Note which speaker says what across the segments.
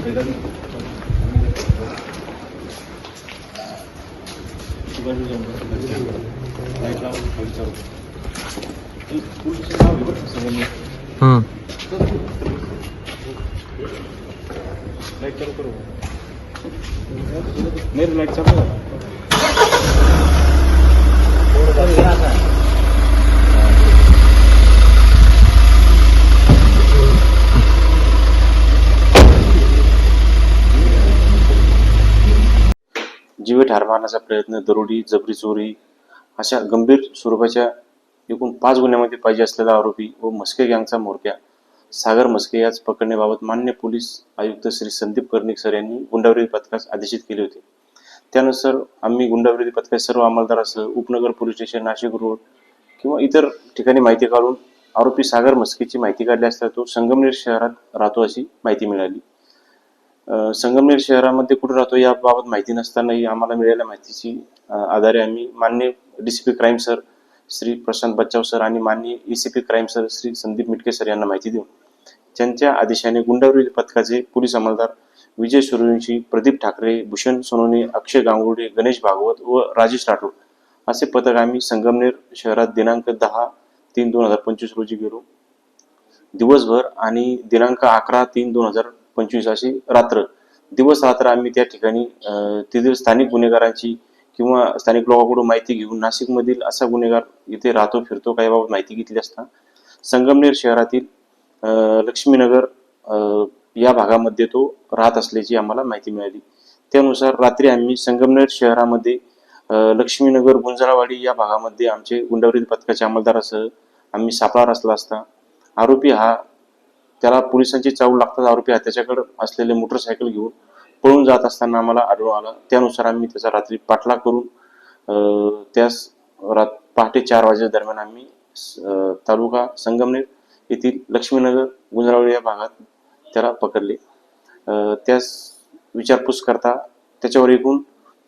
Speaker 1: Light चालू करू नाही लाईट चालू जीवे ठार मारण्याचा प्रयत्न, दरोडी, जबरी चोरी अशा गंभीर स्वरूपाच्या एकूण 5 गुन्ह्यामध्ये पाहिजे असलेला आरोपी व म्हस्के गँगचा म्होरक्या सागर म्हस्के याच पकडण्याबाबत माननीय पोलीस आयुक्त श्री संदीप कर्णिक सर यांनी गुंडाविरोधी पथकास आदेशित केले होते. त्यानुसार आम्ही गुंडाविरोधी पथकाचे सर्व अंमलदारासह उपनगर पोलीस स्टेशन, नाशिक रोड किंवा इतर ठिकाणी माहिती काढून आरोपी सागर म्हस्केची माहिती काढली असता तो संगमनेर शहरात राहतो अशी माहिती मिळाली. संगमनेर शहरामध्ये कुठे राहतो याबाबत माहिती नसतानाही आम्हाला मिळालेल्या माहितीची आधारे आम्ही माननीय DCP crime sir Shri Prashant बच्चाव सर आणि माननीय ACP crime sir Shri Sandeep Mitke sir यांना माहिती देऊन त्यांच्या आदेशाने गुंडाविरोधी पथकाचे पोलीस अंमलदार विजय सूर्यवंशी, प्रदीप ठाकरे, भूषण सोनवणे, अक्षय गांगुर्डे, गणेश भागवत व राजेश राठोड असे पथक आम्ही संगमनेर शहरात दिनांक 10/3/2025 रोजी गेलो. दिवसभर आणि दिनांक 11/3/2025 अशी रात्र दिवस रात्र आम्ही त्या ठिकाणी तेथील स्थानिक गुन्हेगारांची किंवा स्थानिक लोकांकडून माहिती घेऊन नाशिकमधील असा गुन्हेगार इथे राहतो फिरतो का याबाबत माहिती घेतली असता संगमनेर शहरातील लक्ष्मीनगर या भागामध्ये तो राहत असल्याची आम्हाला माहिती मिळाली. त्यानुसार रात्री आम्ही संगमनेर शहरामध्ये लक्ष्मीनगर, गुंजरावाडी या भागामध्ये आमचे गुंडाविरोधी पथकाच्या अंमलदारासह आम्ही सापळा रचला असता आरोपी हा त्याला पोलिसांची चावल लागतात. आरोपी हा त्याच्याकडे असलेले मोटरसायकल घेऊन पळून जात असताना आम्हाला आढळून आला. त्यानुसार आम्ही त्याचा रात्री पाठलाग करून त्यास पहाटे 4 वाजेच्या दरम्यान आम्ही तालुका संगमनेर येथील लक्ष्मीनगर, गुंजरावाडी या भागात त्याला पकडले. त्यास विचारपूस करता त्याच्यावर एकूण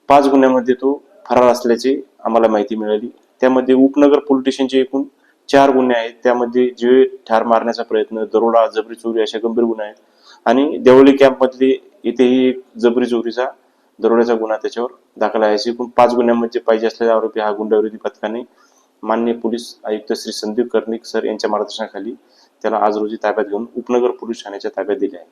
Speaker 1: 5 गुन्ह्यामध्ये तो फरार असल्याची आम्हाला माहिती मिळाली. त्यामध्ये उपनगर पोलीस स्टेशनचे एकूण 4 गुन्हे आहेत. त्यामध्ये जीवे ठार मारण्याचा प्रयत्न, दरोडा, जबरी चोरी अशा गंभीर गुन्हे आहेत आणि देवळी कॅम्प मधले इथेही एक जबरी चोरीचा, दरोड्याचा गुन्हा त्याच्यावर दाखल आहे. एकूण 5 गुन्ह्यामध्ये पाहिजे असलेला आरोपी हा गुंडाविरोधी पथकाने माननीय पोलीस आयुक्त श्री संदीप कर्णिक सर यांच्या मार्गदर्शनाखाली त्याला आज रोजी ताब्यात घेऊन उपनगर पोलीस ठाण्याच्या ताब्यात दिले आहे.